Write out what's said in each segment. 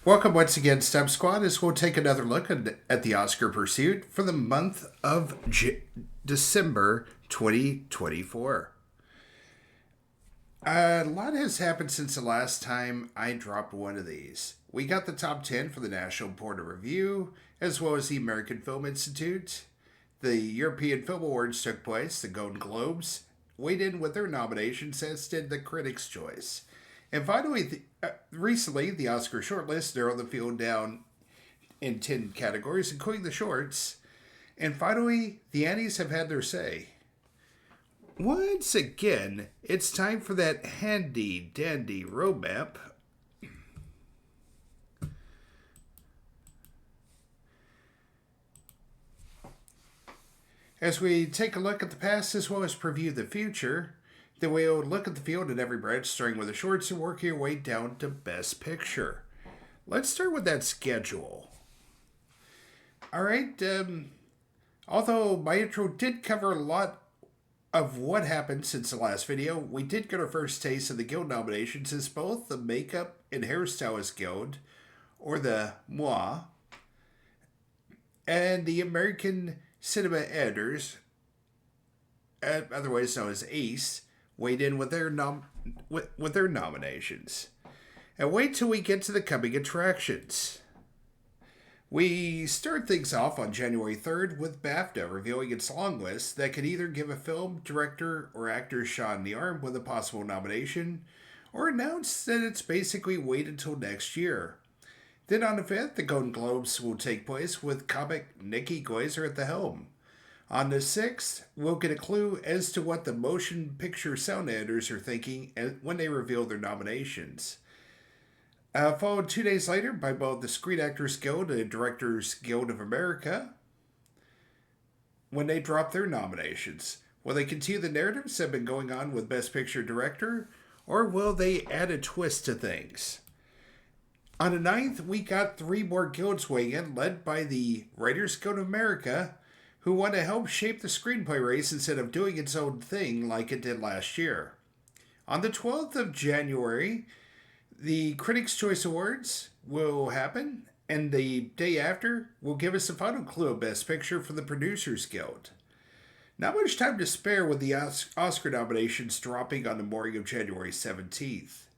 Welcome once again, Stump Squad, as we'll take another look at the Oscar pursuit for the month of December 2024. A lot has happened since the last time I dropped one of these. We got the top 10 for the National Board of Review, as well as the American Film Institute. The European Film Awards took place, the Golden Globes weighed in with their nominations, as did the Critics' Choice. And finally, recently, the Oscar shortlist narrowed the field down in 10 categories, including the shorts. And finally, the Annies have had their say. Once again, it's time for that handy-dandy roadmap. As we take a look at the past as well as preview the future, then we'll look at the field in every branch, starting with the shorts and work your way down to Best Picture. Let's start with that schedule. Alright, although my intro did cover a lot of what happened since the last video, we did get our first taste of the Guild nominations as both the Makeup and Hairstylist Guild, or the MOA, and the American Cinema Editors, otherwise known as ACE, weighed in with their nominations. And wait till we get to the coming attractions. We start things off on January 3rd with BAFTA revealing its long list that could either give a film, director, or actor a shot in the arm with a possible nomination, or announce that it's basically wait until next year. Then on the 5th, the Golden Globes will take place with comic Nikki Glaser at the helm. On the 6th, we'll get a clue as to what the motion picture sound editors are thinking when they reveal their nominations. Followed 2 days later by both the Screen Actors Guild and Directors Guild of America when they drop their nominations. Will they continue the narratives that have been going on with Best Picture Director, or will they add a twist to things? On the 9th, we got 3 more guilds weighing in, led by the Writers Guild of America, who want to help shape the screenplay race instead of doing its own thing like it did last year. On the 12th of January, the Critics' Choice Awards will happen, and the day after will give us a final clue of Best Picture for the Producers Guild. Not much time to spare with the Oscar nominations dropping on the morning of January 17th.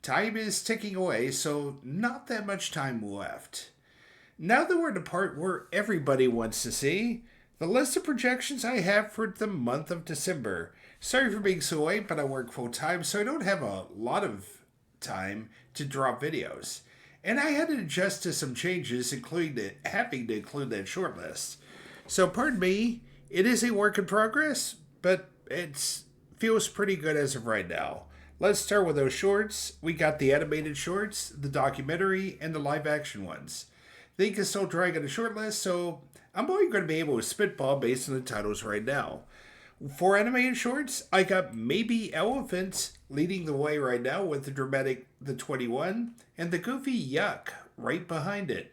Time is ticking away, so not that much time left. Now that we're at the part where everybody wants to see, the list of projections I have for the month of December. Sorry for being so late, but I work full time, so I don't have a lot of time to drop videos. And I had to adjust to some changes, including having to include that short list. So pardon me, it is a work in progress, but it feels pretty good as of right now. Let's start with those shorts. We got the animated shorts, the documentary, and the live action ones. They can still drag on a short list, so I'm only going to be able to spitball based on the titles right now. For animated shorts, I got Maybe Elephants leading the way right now with the dramatic The 21 and the goofy Yuck right behind it.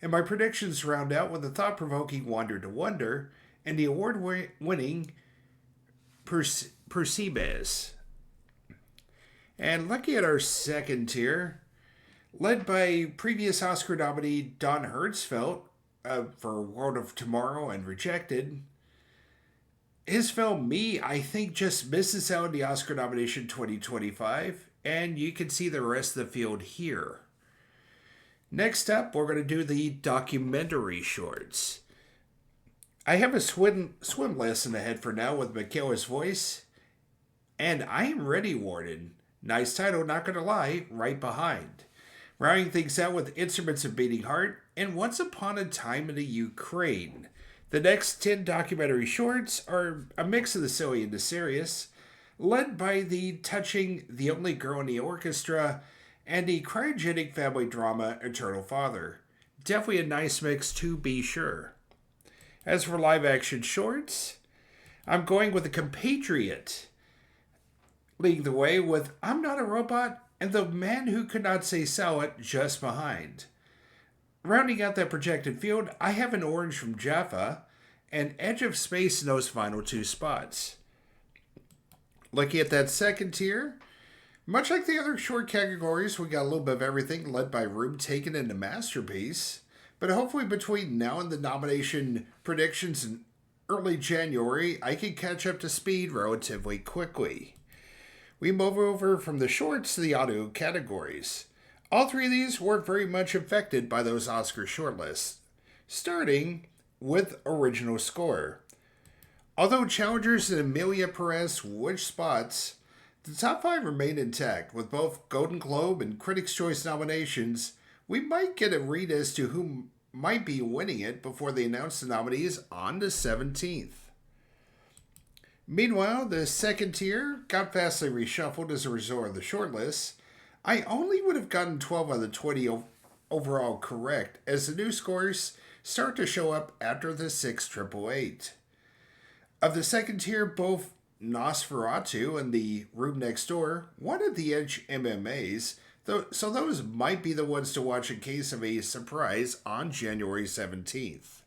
And my predictions round out with the thought-provoking Wander to Wonder and the award-winning Percebes. And looking at our second tier, led by previous Oscar nominee Don Hertzfeldt for World of Tomorrow and Rejected, his film Me, I think, just misses out on the Oscar nomination 2025, and you can see the rest of the field here. Next up, we're going to do the documentary shorts. I have a swim lesson ahead for now with Michaela's Voice, and I Am Ready, Warden. Nice title, not going to lie, right behind. Rounding things out with Instruments of Beating Heart and Once Upon a Time in the Ukraine. The next 10 documentary shorts are a mix of the silly and the serious, led by the touching The Only Girl in the Orchestra and the cryogenic family drama Eternal Father. Definitely a nice mix to be sure. As for live action shorts, I'm going with The Compatriot, leading the way with I'm Not a Robot and The Man Who Could Not Say Salad just behind. Rounding out that projected field, I have An Orange from Jaffa and Edge of Space in those final 2 spots. Looking at that second tier, Much like the other short categories, we got a little bit of everything led by Room Taken and the Masterpiece. But hopefully, between now and the nomination predictions in early January, I can catch up to speed relatively quickly. We move over from the shorts to the audio categories. All three of these were very much affected by those Oscar shortlists, starting with original score. Although challengers and Amelia Perez switched spots, the top five remained intact. With both Golden Globe and Critics' Choice nominations, we might get a read as to who might be winning it before they announce the nominees on the 17th. Meanwhile, the second tier got vastly reshuffled as a result of the shortlist. I only would have gotten 12 out of the 20 overall correct, as the new scores start to show up after the 6,888. Of the second tier, both Nosferatu and the Room Next Door wanted the Edge MMAs, so those might be the ones to watch in case of a surprise on January 17th.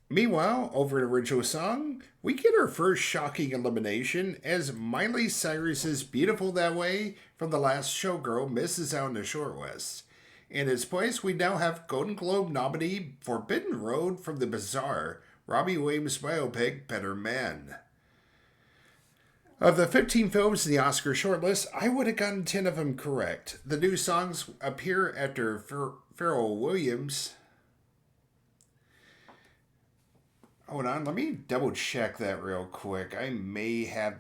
Meanwhile, over an original song, we get our first shocking elimination as Miley Cyrus's Beautiful That Way from The Last Showgirl misses out in the shortlist. In its place, we now have Golden Globe nominee Forbidden Road from the bizarre Robbie Williams biopic Better Man. Of the 15 films in the Oscar shortlist, I would have gotten 10 of them correct. The new songs appear after Pharrell Williams. Hold on, let me double check that real quick. I may have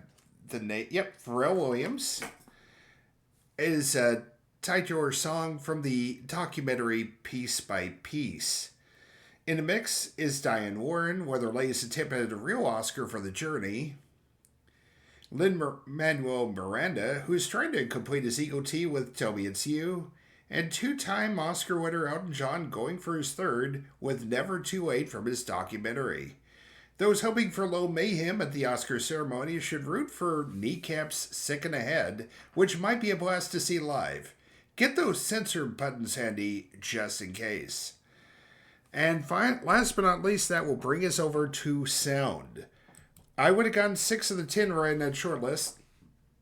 the name. Yep, Pharrell Williams is a title song from the documentary Piece by Piece. In the mix is Diane Warren, where their latest attempt at a real Oscar for The Journey. Lin-Manuel Miranda, who is trying to complete his EGOT with Tell Me It's You, and two-time Oscar winner Elton John going for his third with Never Too Late from his documentary. Those hoping for low mayhem at the Oscar ceremony should root for Kneecap's Sick in the Head, which might be a blast to see live. Get those censor buttons handy just in case. And last but not least, that will bring us over to sound. I would have gotten 6 of the 10 right in that shortlist,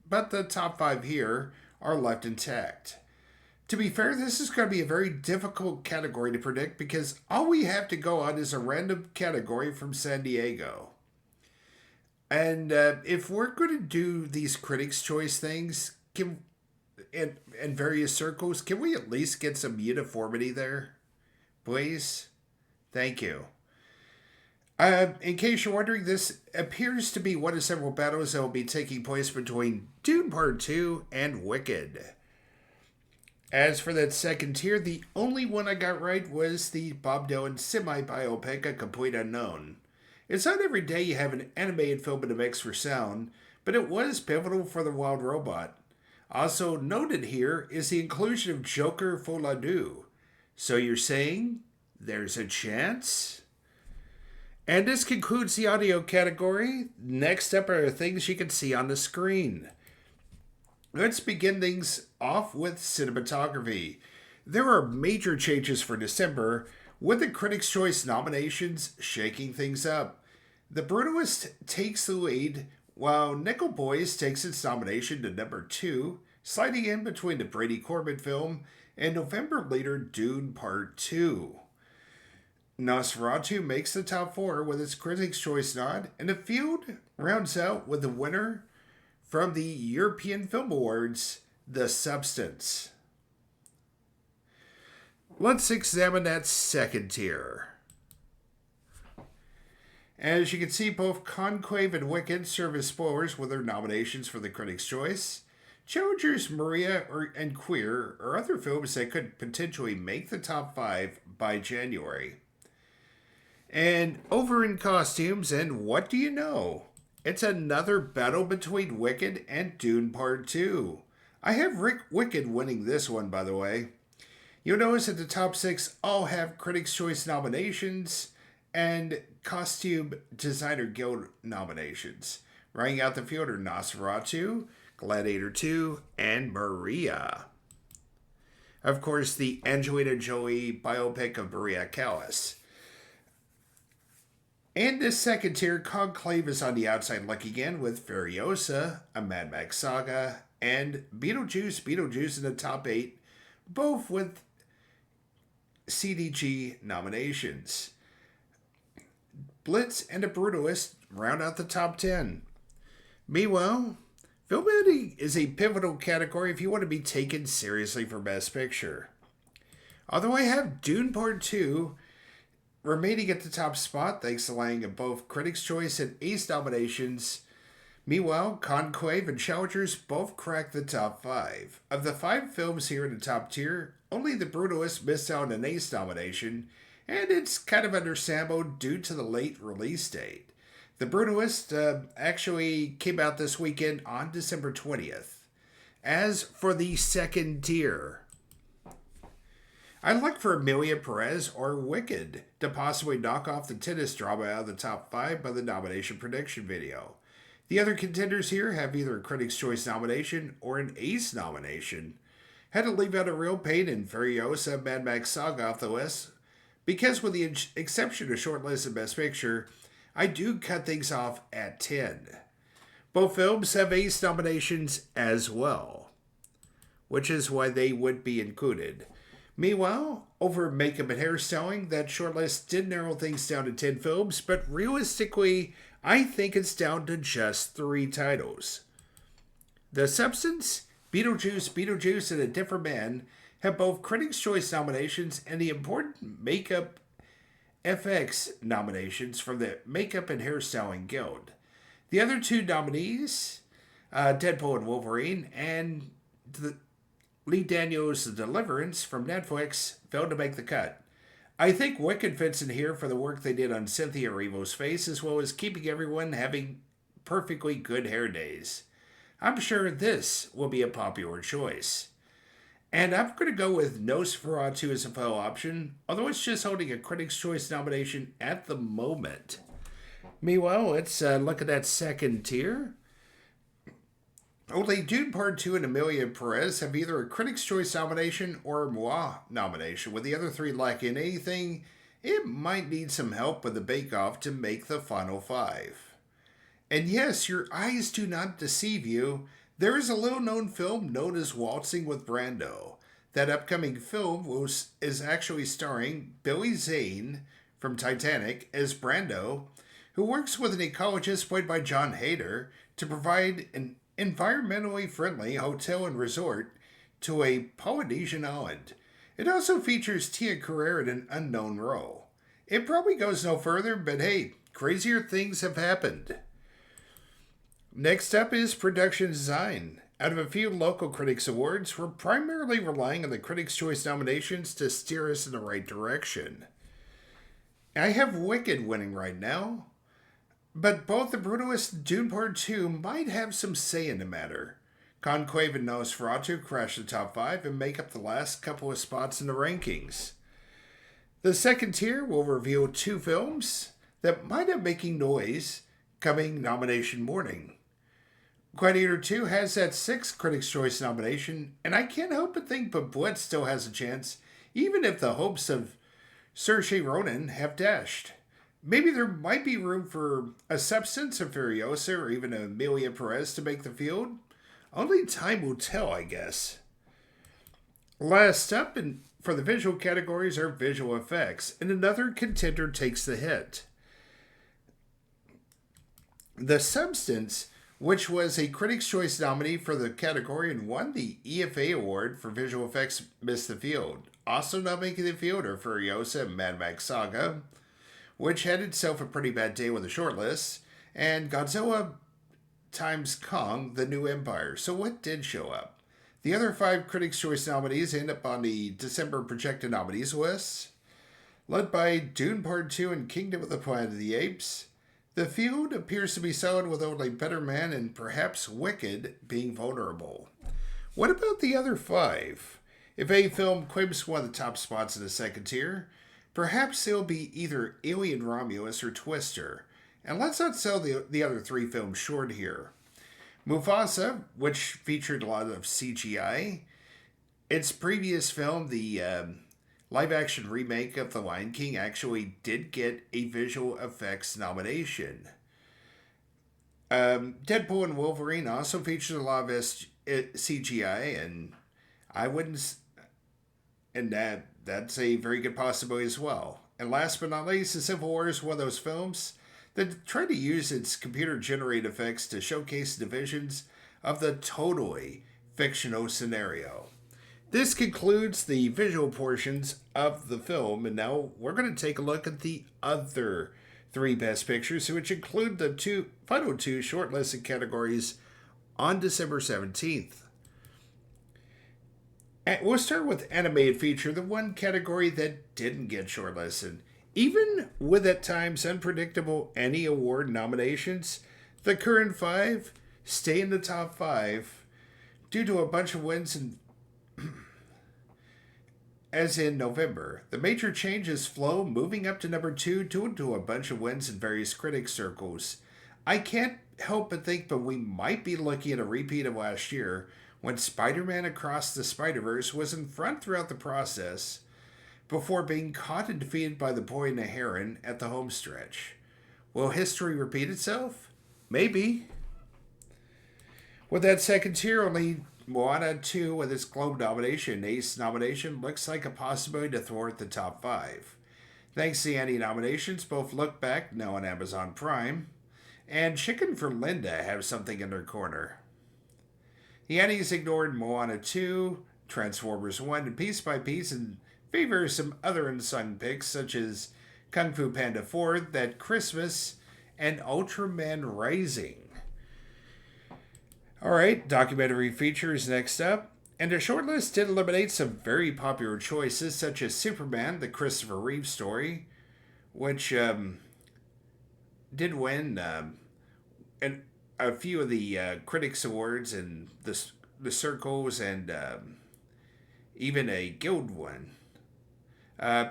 but the top 5 here are left intact. To be fair, this is going to be a very difficult category to predict because all we have to go on is a random category from San Diego. And if we're going to do these Critics' Choice things in various circles, can we at least get some uniformity there? Please? Thank you. In case you're wondering, this appears to be one of several battles that will be taking place between Dune Part 2 and Wicked. As for that second tier, the only one I got right was the Bob Dylan semi-biopic, A Complete Unknown. It's not every day you have an animated film in a mix for sound, but it was pivotal for The Wild Robot. Also noted here is the inclusion of Joker Fouladu. So you're saying there's a chance? And this concludes the audio category. Next up are things you can see on the screen. Let's begin things off with cinematography. There are major changes for December, with the Critics' Choice nominations shaking things up. The Brutalist takes the lead, while Nickel Boys takes its nomination to number 2, sliding in between the Brady Corbin film and November later Dune Part 2. Nosferatu makes the top 4 with its Critics' Choice nod, and the field rounds out with the winner from the European Film Awards, The Substance. Let's examine that second tier. As you can see, both Conclave and Wicked serve as spoilers with their nominations for the Critics' Choice. Challengers Maria and Queer are other films that could potentially make the top 5 by January. And over in costumes, and what do you know? It's another battle between Wicked and Dune Part 2. I have Wicked winning this one, by the way. You'll notice that the top 6 all have Critics' Choice nominations and Costume Designer Guild nominations. Rounding out the field are Nosferatu, Gladiator 2, and Maria. Of course, the Angelina Jolie biopic of Maria Callas. And this second tier, Conclave is on the outside looking in with Furiosa, A Mad Max Saga, and Beetlejuice in the top 8, both with CDG nominations. Blitz and The Brutalist round out the top 10. Meanwhile, film editing is a pivotal category if you want to be taken seriously for Best Picture. Although I have Dune Part 2 remaining at the top spot thanks to landing in both Critics' Choice and Ace nominations. Meanwhile, Conclave and Challengers both cracked the top 5. Of the 5 films here in the top tier, only The Brutalist missed out on an Ace nomination, and it's kind of understandable due to the late release date. The Brutalist actually came out this weekend on December 20th. As for the second tier, I'd like for Amelia Perez or Wicked to possibly knock off the tennis drama out of the top 5 by the nomination prediction video. The other contenders here have either a Critics' Choice nomination or an Ace nomination. Had to leave out A Real Pain and Furiosa Mad Max Saga off the list, because with the exception of Shortlist and Best Picture, I do cut things off at 10. Both films have Ace nominations as well, which is why they would be included. Meanwhile, over makeup and hairstyling, that shortlist did narrow things down to 10 films, but realistically, I think it's down to just 3 titles. The Substance, Beetlejuice, and A Different Man have both Critics' Choice nominations and the important Makeup FX nominations from the Makeup and Hairstyling Guild. The other 2 nominees, Deadpool and Wolverine, and Lee Daniels' The Deliverance from Netflix, failed to make the cut. I think Wicked fits in here for the work they did on Cynthia Erivo's face, as well as keeping everyone having perfectly good hair days. I'm sure this will be a popular choice. And I'm going to go with Nosferatu as a fellow option, although it's just holding a Critics' Choice nomination at the moment. Meanwhile, let's look at that second tier. Only Dune Part 2 and Amelia Perez have either a Critics' Choice nomination or a Moi nomination. With the other 3 lacking anything, it might need some help with the bake-off to make the final 5. And yes, your eyes do not deceive you. There is a little-known film known as Waltzing with Brando. That upcoming film is actually starring Billy Zane from Titanic as Brando, who works with an ecologist played by John Hader to provide an environmentally friendly hotel and resort to a Polynesian island. It also features Tia Carrere in an unknown role. It probably goes no further, but hey, crazier things have happened. Next up is Production Design. Out of a few local critics awards, we're primarily relying on the Critics' Choice nominations to steer us in the right direction. I have Wicked winning right now, but both The Brutalist and Dune Part 2 might have some say in the matter. Conclave and Nosferatu crash the top 5 and make up the last couple of spots in the rankings. The second tier will reveal 2 films that might have making noise coming nomination morning. Gladiator 2 has that 6th Critics' Choice nomination, and I can't help but think but Blitz still has a chance, even if the hopes of Saoirse Ronan have dashed. Maybe there might be room for a Substance, a Furiosa, or even a Amelia Perez to make the field. Only time will tell, I guess. Last up for the visual categories are visual effects, and another contender takes the hit. The Substance, which was a Critics' Choice nominee for the category and won the EFA Award for visual effects, missed the field. Also not making the field are Furiosa and Mad Max Saga, which had itself a pretty bad day with the shortlist, and Godzilla x Kong, The New Empire. So what did show up? The other 5 Critics' Choice nominees end up on the December projected nominees list, led by Dune Part 2 and Kingdom of the Planet of the Apes. The field appears to be solid with only Better Man and perhaps Wicked being vulnerable. What about the other 5? If a film claims one of the top spots in the second tier, perhaps it'll be either Alien Romulus or Twister. And let's not sell the other 3 films short here. Mufasa, which featured a lot of CGI. Its previous film, the live-action remake of The Lion King, actually did get a visual effects nomination. Deadpool and Wolverine also featured a lot of CGI, and I wouldn't, and that's a very good possibility as well. And last but not least, The Civil War is one of those films that try to use its computer generated effects to showcase divisions of the totally fictional scenario. This concludes the visual portions of the film, and now we're going to take a look at the other three Best Pictures, which include the final two shortlisted categories on December 17th. And we'll start with Animated Feature, the one category that didn't get shortlisted. Even with at times unpredictable Annie Award nominations, the current five stay in the top five due to a bunch of wins as in November. The major change is Flow moving up to number 2 due to a bunch of wins in various critic circles. I can't help but think we might be looking at a repeat of last year when Spider-Man Across the Spider-Verse was in front throughout the process before being caught and defeated by The Boy and the Heron at the home stretch. Will history repeat itself? Maybe. With that second tier, only Moana 2 with its Globe nomination, Ace nomination, looks like a possibility to thwart the top 5. Thanks to the Annie nominations, both Look Back, now on Amazon Prime, and Chicken for Linda have something in their corner. The Annies ignored Moana 2, Transformers 1, and Piece by Piece, and favor some other unsung picks such as Kung Fu Panda 4, That Christmas, and Ultraman Rising. Alright, documentary features next up. And the shortlist did eliminate some very popular choices such as Superman, the Christopher Reeve story, which did win and a few of the Critics Awards and the Circles and even a Guild one.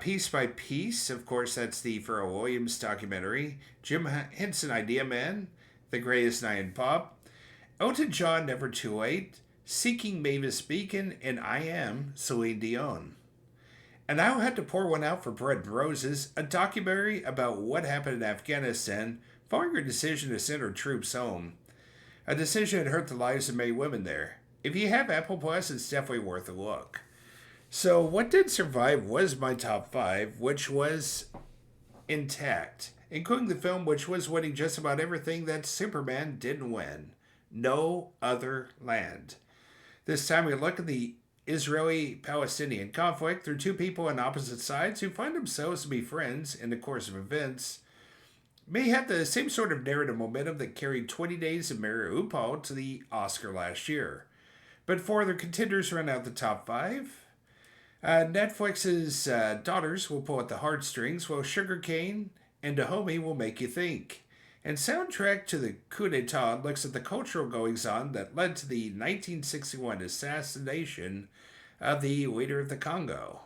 Piece by Piece, of course, that's the Pharrell Williams documentary. Jim Henson Idea Man, The Greatest Night in Pop. Elton John, Never Too Late, Seeking Mavis Beacon, and I Am Celine Dion. And I'll have to pour one out for Bread and Roses, a documentary about what happened in Afghanistan following her decision to send her troops home. A decision that hurt the lives of many women there. If you have Apple Plus, it's definitely worth a look. So what did survive was my top 5, which was intact, including the film which was winning just about everything that Superman didn't win. No Other Land. This time we look at the Israeli-Palestinian conflict through two people on opposite sides who find themselves to be friends in the course of events. May have the same sort of narrative momentum that carried 20 Days of Mariupol to the Oscar last year. But four other contenders round out the top 5. Netflix's Daughters will pull at the heartstrings, while Sugarcane and Dahomey will make you think. And Soundtrack to the Coup d'etat looks at the cultural goings-on that led to the 1961 assassination of the leader of the Congo.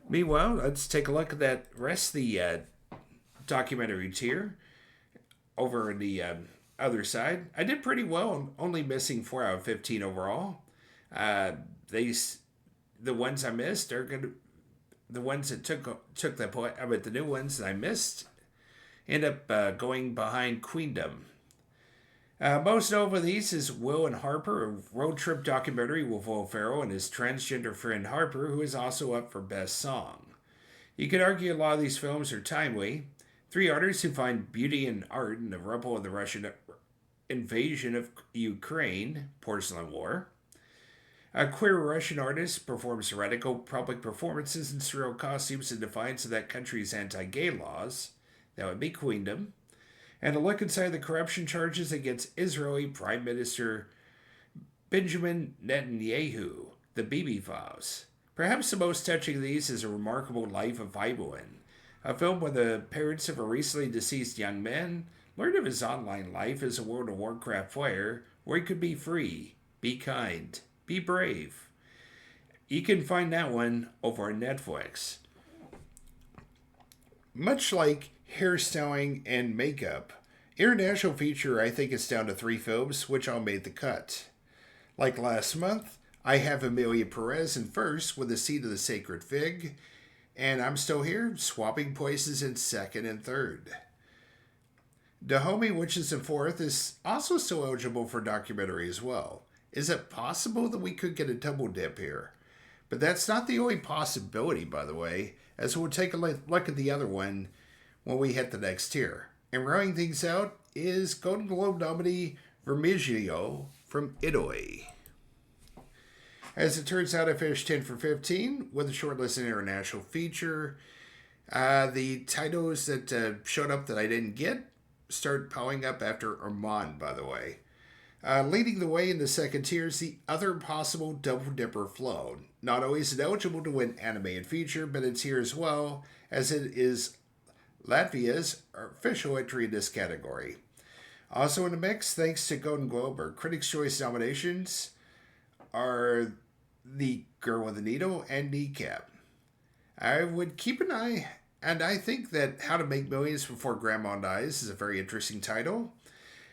Meanwhile, let's take a look at that rest of the documentary tier over in the other side. I did pretty well. I'm only missing 4 out of 15 overall. The ones I missed are good. The ones that took the point. I mean, the new ones that I missed end up going behind Queendom. Most notable of these is Will and Harper, a road trip documentary with Will Ferrell and his transgender friend Harper, who is also up for Best Song. You could argue a lot of these films are timely. 3 artists who find beauty in art in the rubble of the Russian invasion of Ukraine, Porcelain War. A queer Russian artist performs heretical public performances in surreal costumes in defiance of that country's anti-gay laws. That would be Queendom. And a look inside the corruption charges against Israeli Prime Minister Benjamin Netanyahu, the Bibi Files. Perhaps the most touching of these is A Remarkable Life of Ibuin, a film where the parents of a recently deceased young man learned of his online life as a World of Warcraft player where he could be free, be kind, be brave. You can find that one over on Netflix. Much like hairstyling and makeup, international feature I think is down to 3 films, which all made the cut. Like last month, I have Emilia Perez in first with The Seed of the Sacred Fig, and I'm still here, swapping places in second and third. Dahomey, which is in fourth, is also still eligible for documentary as well. Is it possible that we could get a double dip here? But that's not the only possibility, by the way, as we'll take a look at the other one when we hit the next tier. And rounding things out is Golden Globe nominee Vermiglio from Italy. As it turns out, I finished 10 for 15 with a shortlisted international feature. The titles that showed up that I didn't get started piling up after Armand, by the way. Leading the way in the second tier is the other possible double dipper flow. Not always eligible to win anime and feature, but it's here as well, as it is Latvia's official entry in this category. Also in the mix, thanks to Golden Globe or Critics' Choice nominations, are The Girl with the Needle and Kneecap. I would keep an eye, and I think that How to Make Millions Before Grandma Dies is a very interesting title.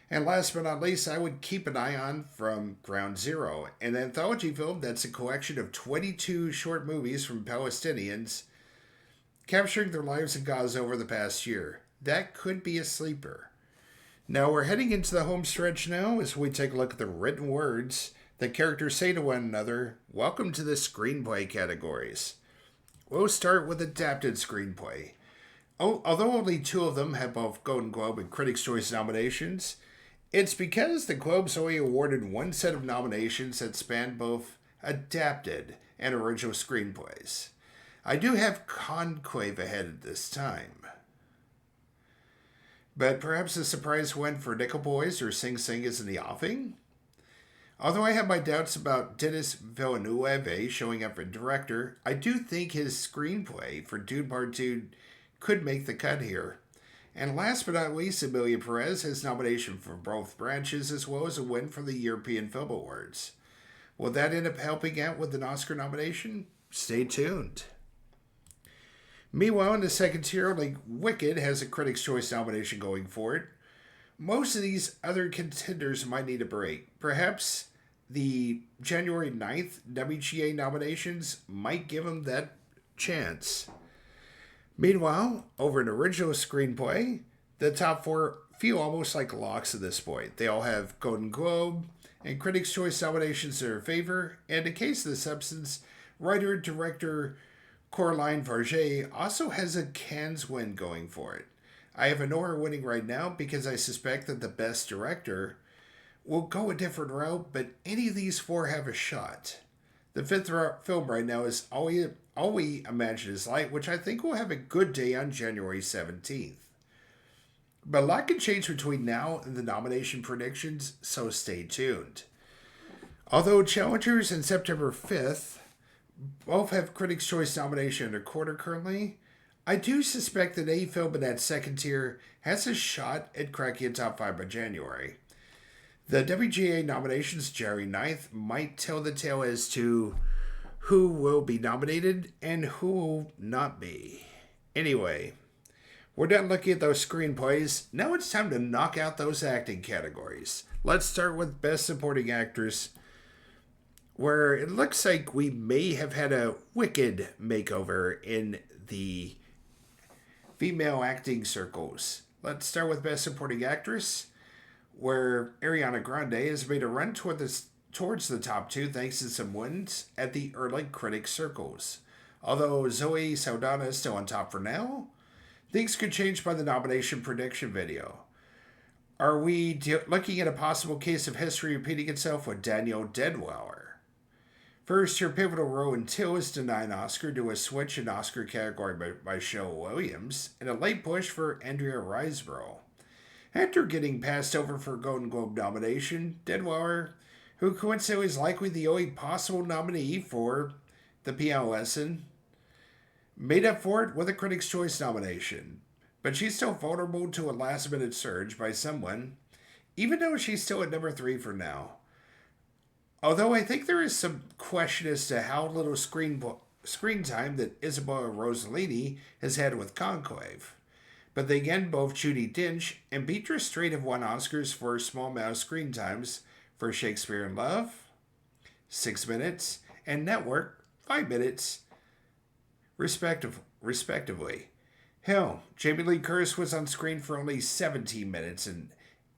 And last but not least, I would keep an eye on From Ground Zero, an anthology film that's a collection of 22 short movies from Palestinians capturing their lives in Gaza over the past year. That could be a sleeper. Now we're heading into the home stretch now as we take a look at the written words that characters say to one another. Welcome to the screenplay categories. We'll start with adapted screenplay. Although only 2 of them have both Golden Globe and Critics' Choice nominations, it's because the Globes only awarded one set of nominations that span both adapted and original screenplays. I do have Conclave ahead at this time. But perhaps a surprise win for Nickel Boys or Sing Sing is in the offing? Although I have my doubts about Denis Villeneuve showing up for director, I do think his screenplay for Dune Part 2 could make the cut here. And last but not least, Emilia Perez has nomination for both branches as well as a win from the European Film Awards. Will that end up helping out with an Oscar nomination? Stay tuned. Meanwhile, in the second tier, only Wicked has a Critics' Choice nomination going for it. Most of these other contenders might need a break. Perhaps the January 9th WGA nominations might give them that chance. Meanwhile, over an original screenplay, the top 4 feel almost like locks at this point. They all have Golden Globe and Critics' Choice nominations in their favor, and in case of The Substance, writer-director Coraline Varget also has a Cannes win going for it. I have Honora winning right now because I suspect that the best director will go a different route, but any of these 4 have a shot. The 5th film right now is All We Imagine Is Light, which I think will have a good day on January 17th. But a lot can change between now and the nomination predictions, so stay tuned. Although challengers in September 5th both have Critics' Choice nomination in their quarter currently, I do suspect that a film in that second tier has a shot at cracking a top 5 by January. The WGA nominations January 9th might tell the tale as to who will be nominated and who will not be. Anyway, we're done looking at those screenplays. Now it's time to knock out those acting categories. Let's start with Best Supporting Actress, where it looks like we may have had a Wicked makeover in the female acting circles. Let's start with Best Supporting Actress, where Ariana Grande has made a run towards the top 2 thanks to some wins at the early critic circles. Although Zoe Saldana is still on top for now, things could change by the nomination prediction video. Are we looking at a possible case of history repeating itself with Danielle Deadweiler? First, her pivotal role in Till is denied an Oscar to a switch in Oscar category by Michelle Williams, and a late push for Andrea Riseborough. After getting passed over for a Golden Globe nomination, Deadweiler, who coincidentally is likely the only possible nominee for The Piano Lesson, made up for it with a Critics' Choice nomination. But she's still vulnerable to a last-minute surge by someone, even though she's still at number 3 for now. Although I think there is some question as to how little screen time that Isabella Rossellini has had with Conclave. But then again, both Judi Dench and Beatrice Straight have won Oscars for small amount of screen times for Shakespeare in Love, 6 minutes, and Network, 5 minutes, respectively. Hell, Jamie Lee Curtis was on screen for only 17 minutes in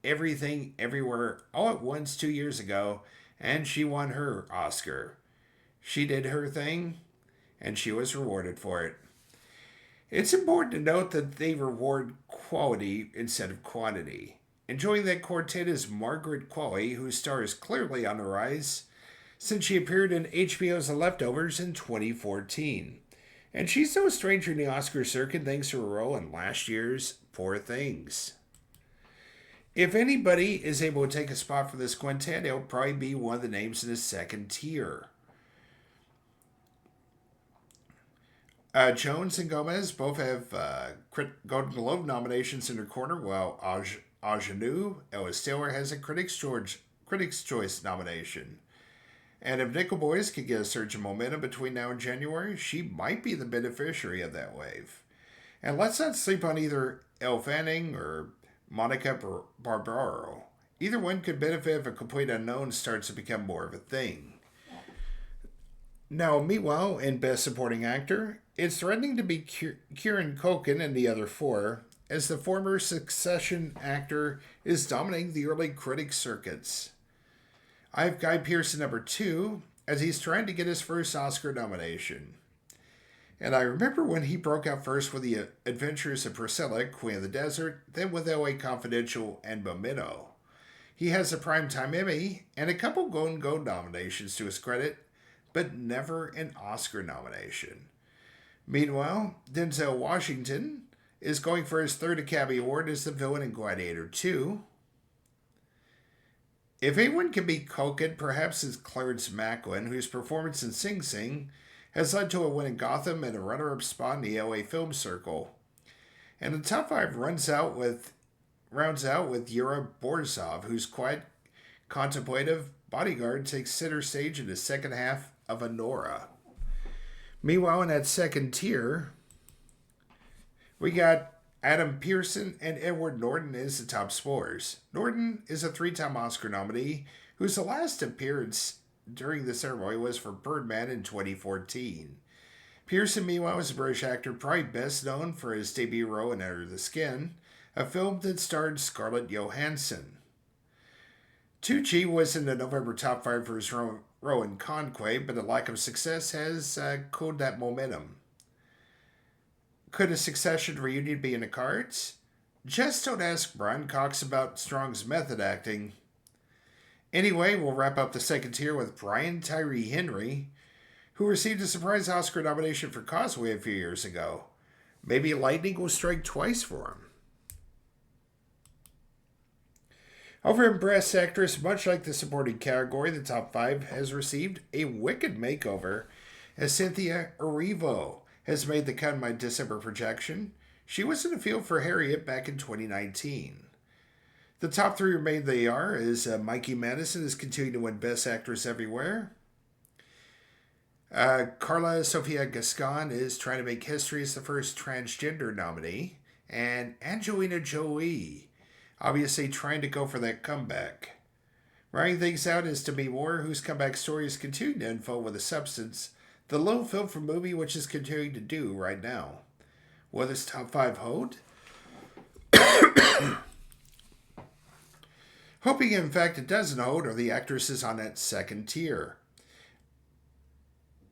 Everything, Everywhere, All at Once 2 years ago, and she won her Oscar. She did her thing, and she was rewarded for it. It's important to note that they reward quality instead of quantity. Enjoying that quartet is Margaret Qualley, whose star is clearly on the rise since she appeared in HBO's The Leftovers in 2014. And she's no stranger in the Oscar circuit thanks to her role in last year's Poor Things. If anybody is able to take a spot for this quintet, it'll probably be one of the names in the second tier. Jones and Gomez both have Golden Globe nominations in their corner, while Ajanou Ellis Taylor has a Critics' Choice nomination. And if Nickel Boys could get a surge of momentum between now and January, she might be the beneficiary of that wave. And let's not sleep on either Elle Fanning or Monica Barbaro. Either one could benefit if a complete unknown starts to become more of a thing. Now, meanwhile, in Best Supporting Actor, it's threatening to be Kieran Culkin and the other four, as the former Succession actor is dominating the early critic circuits. I have Guy Pearce at number 2, as he's trying to get his first Oscar nomination. And I remember when he broke out first with The Adventures of Priscilla, Queen of the Desert, then with LA Confidential and Memento. He has a Primetime Emmy and a couple Golden Globe nominations to his credit, but never an Oscar nomination. Meanwhile, Denzel Washington is going for his third Academy Award as the villain in Gladiator 2. If anyone can beat Culkin, perhaps it's Clarence Macklin, whose performance in Sing Sing has led to a win in Gotham and a runner-up spot in the LA Film Circle. And the top 5 rounds out with Yura Borzov, whose quiet, contemplative bodyguard takes center stage in the second half of Anora. Meanwhile, in that second tier, we got Adam Pearson and Edward Norton as the top scorers. Norton is a 3-time Oscar nominee whose last appearance during the ceremony was for Birdman in 2014. Pearson, meanwhile, is a British actor probably best known for his debut role in Under the Skin, a film that starred Scarlett Johansson. Tucci was in the November top 5 for his role in Conquest, but the lack of success has cooled that momentum. Could a Succession reunion be in the cards? Just don't ask Brian Cox about Strong's method acting. Anyway, we'll wrap up the second tier with Brian Tyree Henry, who received a surprise Oscar nomination for Causeway a few years ago. Maybe lightning will strike twice for him. Over in Best Actress, much like the supporting category, the top 5 has received a wicked makeover, as Cynthia Erivo has made the cut in my December projection. She was in the field for Harriet back in 2019. The top 3 remain they are, as Mikey Madison is continuing to win Best Actress everywhere. Carla Sofia Gascon is trying to make history as the first transgender nominee. And Angelina Jolie, obviously trying to go for that comeback. Rounding things out is Demi Moore, whose comeback story is continuing to unfold with a substance, the little film from movie which is continuing to do right now. Will this top 5 hold? Hoping in fact it doesn't hold are the actresses on that second tier,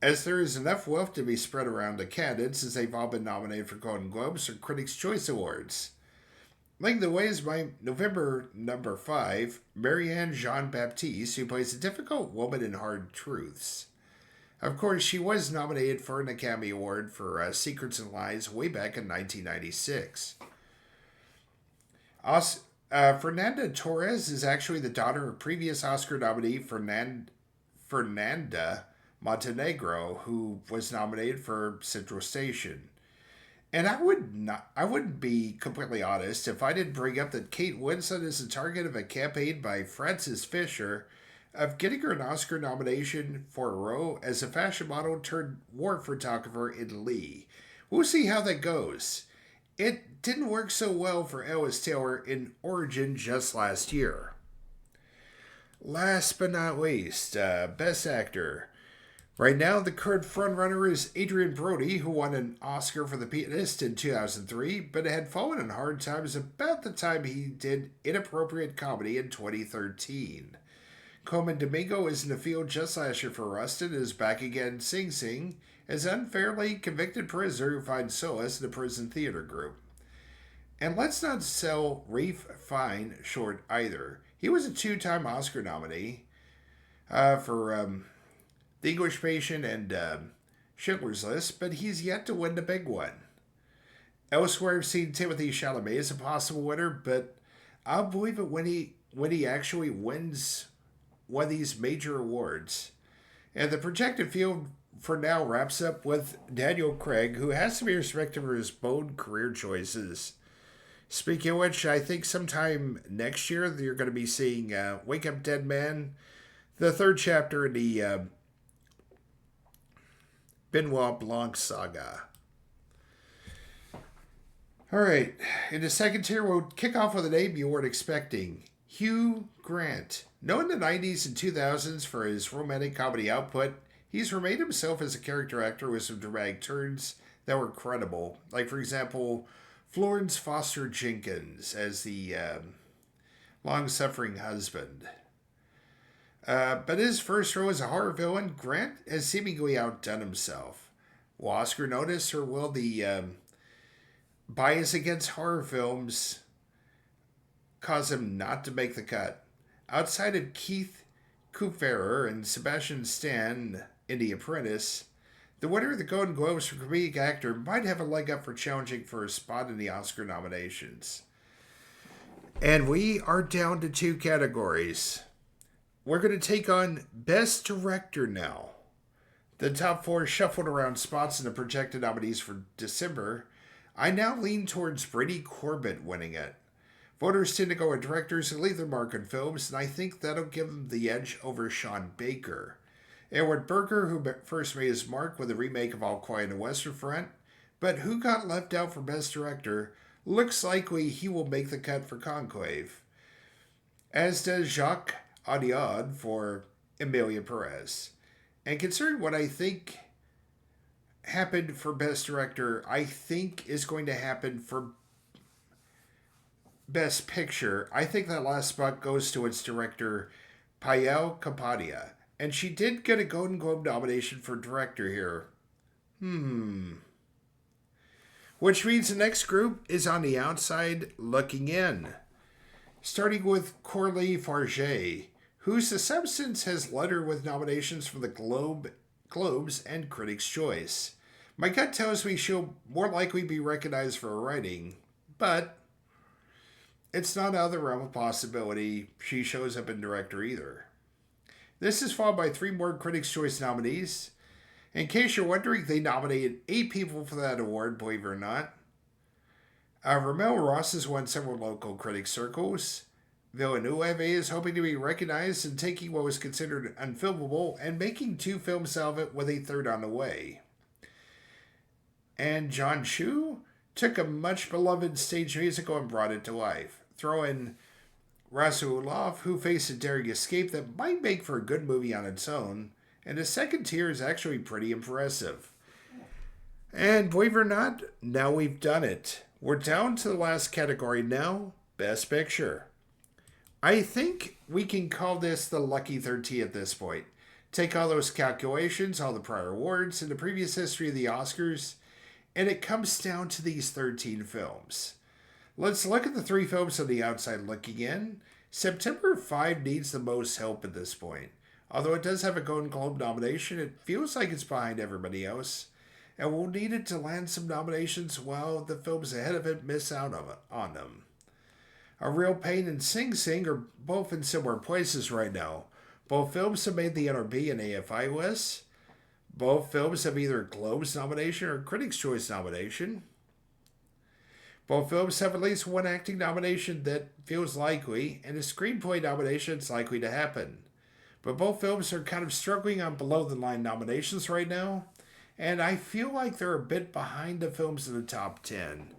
as there is enough wealth to be spread around the candidates as they've all been nominated for Golden Globes or Critics' Choice Awards. Leading the way is my November number 5, Marianne Jean-Baptiste, who plays a difficult woman in Hard Truths. Of course, she was nominated for an Academy Award for Secrets and Lies way back in 1996. Fernanda Torres is actually the daughter of previous Oscar nominee Fernanda Montenegro, who was nominated for Central Station. And I wouldn't be completely honest if I didn't bring up that Kate Winslet is the target of a campaign by Frances Fisher of getting her an Oscar nomination for a role as a fashion model turned war photographer in Lee. We'll see how that goes. It didn't work so well for Ellis Taylor in Origin just last year. Last but not least, Best Actor. Right now, the current frontrunner is Adrian Brody, who won an Oscar for The Pianist in 2003, but had fallen on hard times about the time he did Inappropriate Comedy in 2013. Coleman Domingo is in the field just last year for Rustin and is back again Sing Sing as unfairly convicted prisoner who finds solace in the prison theater group. And let's not sell Ralph Fiennes short either. He was a two-time Oscar nominee for The English Patient and Schindler's List, but he's yet to win the big one. Elsewhere, I've seen Timothée Chalamet as a possible winner, but I'll believe it when he actually wins one of these major awards. And the projected field for now wraps up with Daniel Craig, who has to be respected for his bold career choices. Speaking of which, I think sometime next year you're going to be seeing Wake Up Dead Man, the third chapter in the Benoit Blanc saga. Alright, in the second tier, we'll kick off with a name you weren't expecting. Hugh Grant. Known in the 90s and 2000s for his romantic comedy output, he's remade himself as a character actor with some dramatic turns that were credible. Like, for example, Florence Foster Jenkins as the long-suffering husband. But his first role as a horror villain, Grant has seemingly outdone himself. Will Oscar notice, or will the bias against horror films cause him not to make the cut? Outside of Keith Kupferer and Sebastian Stan in The Apprentice, the winner of the Golden Globes for comedic actor might have a leg up for challenging for a spot in the Oscar nominations. And we are down to two categories. We're going to take on Best Director now. The top four shuffled around spots in the projected nominees for December. I now lean towards Brady Corbet winning it. Voters tend to go with directors who leave their mark on films, and I think that'll give them the edge over Sean Baker. Edward Berger, who first made his mark with a remake of All Quiet on the Western Front, but who got left out for Best Director, looks likely he will make the cut for Conclave. As does Jacques Audiard for Emilia Perez. And considering what I think happened for Best Director, I think is going to happen for Best Picture, I think that last spot goes to its director, Pael Kapadia. And she did get a Golden Globe nomination for director here. Which means the next group is on the outside looking in. Starting with Coralie Farge, whose The Substance has led her with nominations for the Globes and Critics' Choice. My gut tells me she'll more likely be recognized for her writing, but it's not out of the realm of possibility she shows up in director either. This is followed by three more Critics' Choice nominees. In case you're wondering, they nominated 8 people for that award, believe it or not. Ramel Ross has won several local critics circles. Villeneuve is hoping to be recognized in taking what was considered unfilmable and making 2 films out of it with a third on the way. And John Chu took a much beloved stage musical and brought it to life. Throw in Rasulov, who faced a daring escape that might make for a good movie on its own, and the second tier is actually pretty impressive. And believe it or not, now we've done it. We're down to the last category now, Best Picture. I think we can call this the Lucky 13 at this point. Take all those calculations, all the prior awards, and the previous history of the Oscars, and it comes down to these 13 films. Let's look at the 3 films on the outside looking in. September 5 needs the most help at this point. Although it does have a Golden Globe nomination, it feels like it's behind everybody else, and we'll need it to land some nominations while the films ahead of it miss out on them. A Real Pain and Sing Sing are both in similar places right now. Both films have made the NRB and AFI lists. Both films have either a Globes nomination or a Critics' Choice nomination. Both films have at least one acting nomination that feels likely, and a screenplay nomination that's likely to happen. But both films are kind of struggling on below-the-line nominations right now, and I feel like they're a bit behind the films in the top 10.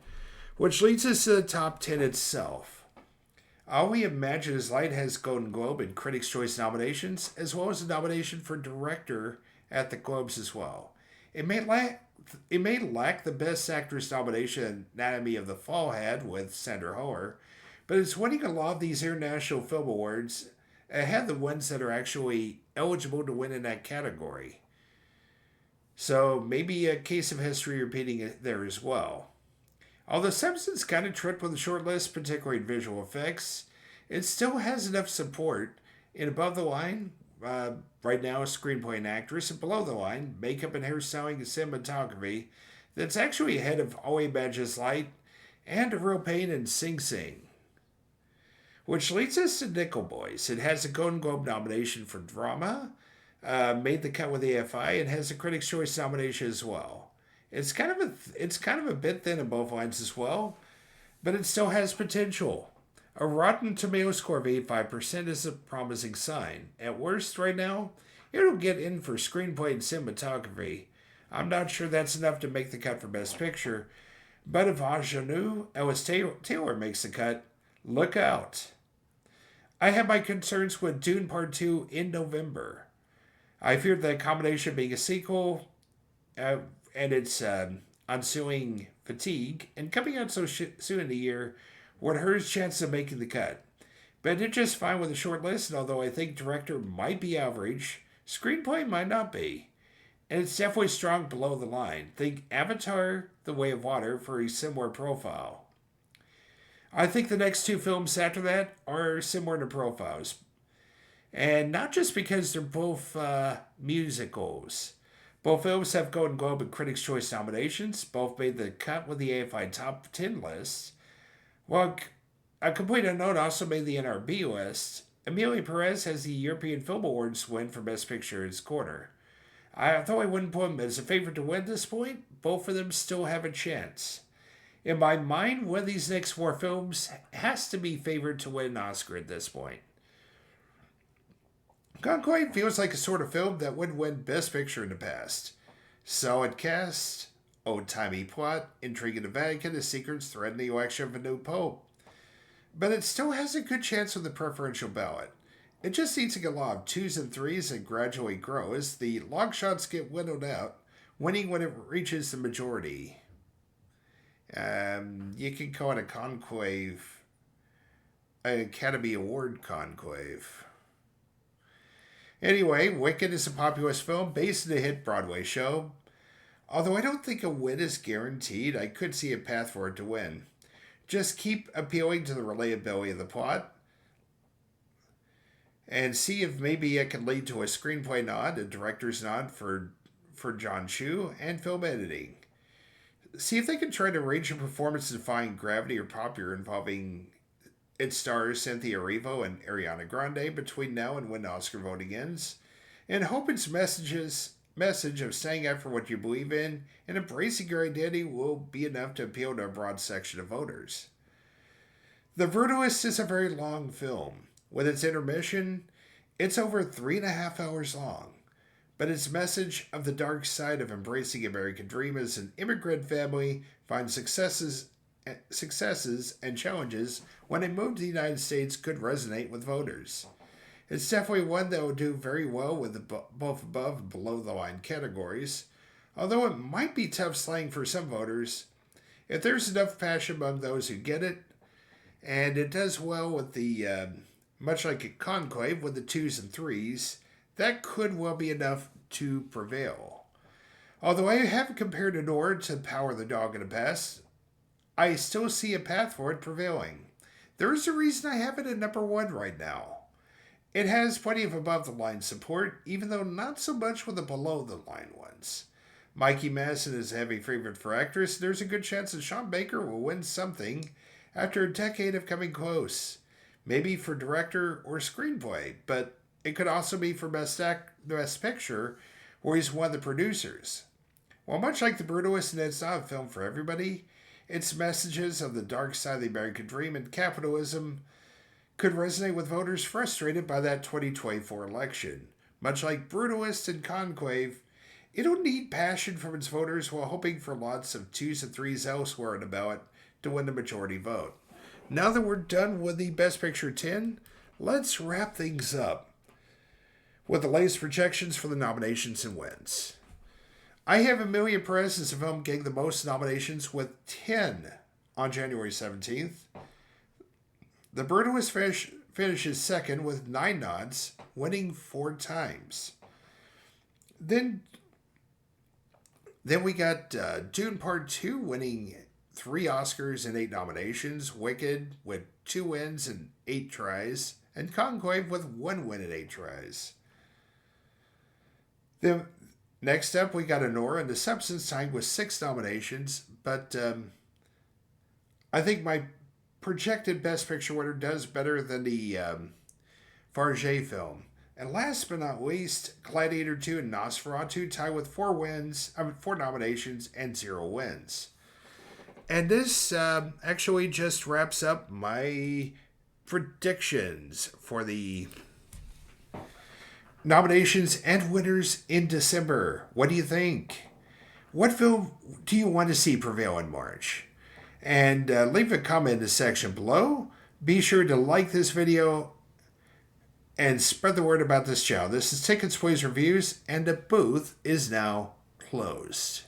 Which leads us to the top 10 itself. All We Imagine Is Light has Golden Globe and Critics' Choice nominations, as well as a nomination for Director at the Globes as well. It may lack the Best Actress nomination Anatomy of the Fall had with Sandra Hüller, but it's winning a lot of these international film awards ahead of the ones that are actually eligible to win in that category. So maybe a case of history repeating it there as well. Although Simpsons kind of tripped with the short list, particularly in visual effects, it still has enough support in above the line, right now, screenplay and actress, and below the line, makeup and hairstyling and cinematography, that's actually ahead of All Badges Light and A Real Pain and Sing Sing. Which leads us to Nickel Boys. It has a Golden Globe nomination for drama, made the cut with the AFI, and has a Critics' Choice nomination as well. It's kind of a bit thin in both lines as well, but it still has potential. A Rotten Tomato score of 85% is a promising sign. At worst, right now, it'll get in for screenplay and cinematography. I'm not sure that's enough to make the cut for Best Picture, but if Ingenue Ellis Taylor makes the cut, look out. I have my concerns with Dune Part 2 in November. I fear the combination being a sequel and its ensuing fatigue and coming out so soon in the year would hurt its chances of making the cut. But it did just fine with a short list, and although I think director might be average, screenplay might not be. And it's definitely strong below the line. Think Avatar, The Way of Water for a similar profile. I think the next two films after that are similar to profiles. And not just because they're both musicals. Both films have Golden Globe and Critics' Choice nominations. Both made the cut with the AFI Top 10 list. While A Complete Unknown also made the NRB list, Emilia Perez has the European Film Awards win for Best Picture in its corner. Although I wouldn't put them as a favorite to win at this point, both of them still have a chance. In my mind, one of these next four films has to be favored to win an Oscar at this point. Conclave feels like a sort of film that would win Best Picture in the past. Solid cast, old-timey plot, intrigue in the Vatican, as secrets threaten the election of a new pope. But it still has a good chance with the preferential ballot. It just needs to get a lot of 2s and 3s and gradually grow as the long shots get winnowed out, winning when it reaches the majority. You can call it a conclave, an Academy Award conclave. Anyway, Wicked is a populist film based on a hit Broadway show. Although I don't think a win is guaranteed, I could see a path for it to win. Just keep appealing to the relatability of the plot, and see if maybe it can lead to a screenplay nod, a director's nod for John Chu, and film editing. See if they can try to arrange a performance defying gravity or popular involving its stars Cynthia Erivo and Ariana Grande between now and when Oscar voting ends, and hope its message of staying up for what you believe in and embracing your identity will be enough to appeal to a broad section of voters. The Brutalist is a very long film. With its intermission, it's over 3.5 hours long. But its message of the dark side of embracing American dream as an immigrant family finds successes and challenges when a move to the United States could resonate with voters. It's definitely one that will do very well with both above and below the line categories, although it might be tough slang for some voters. If there's enough passion among those who get it, and it does well with the, much like a conclave with the 2s and 3s, that could well be enough to prevail. Although I haven't compared Anora to Power of the Dog in the past, I still see a path for it prevailing. There's a reason I have it at number 1 right now. It has plenty of above-the-line support, even though not so much with the below-the-line ones. Mikey Madison is a heavy favorite for actress. There's a good chance that Sean Baker will win something after a decade of coming close. Maybe for director or screenplay, but it could also be for Best Picture, where he's one of the producers. While much like The Brutalist and it's not a film for everybody, its messages of the dark side of the American dream and capitalism could resonate with voters frustrated by that 2024 election. Much like Brutalist and Conclave, it'll need passion from its voters while hoping for lots of 2s and 3s elsewhere on the ballot to win the majority vote. Now that we're done with the Best Picture 10, let's wrap things up with the latest projections for the nominations and wins. I have Emilia Perez as the film getting the most nominations with 10 on January 17th. The Brutalist finishes second with 9 nods, winning 4 times. Then we got Dune Part 2 winning 3 Oscars and 8 nominations, Wicked with 2 wins and 8 tries, and Conclave with 1 win and 8 tries. Then next up, we got Anora and The Substance tied with 6 nominations, but I think my projected Best Picture winner does better than the Farge film. And last but not least, Gladiator 2 and Nosferatu tie with 4 nominations and 0 wins. And this actually just wraps up my predictions for the nominations and winners in December. What do you think? What film do you want to see prevail in March? And leave a comment in the section below. Be sure to like this video and spread the word about this channel. This is Tickets Please Reviews, and the booth is now closed.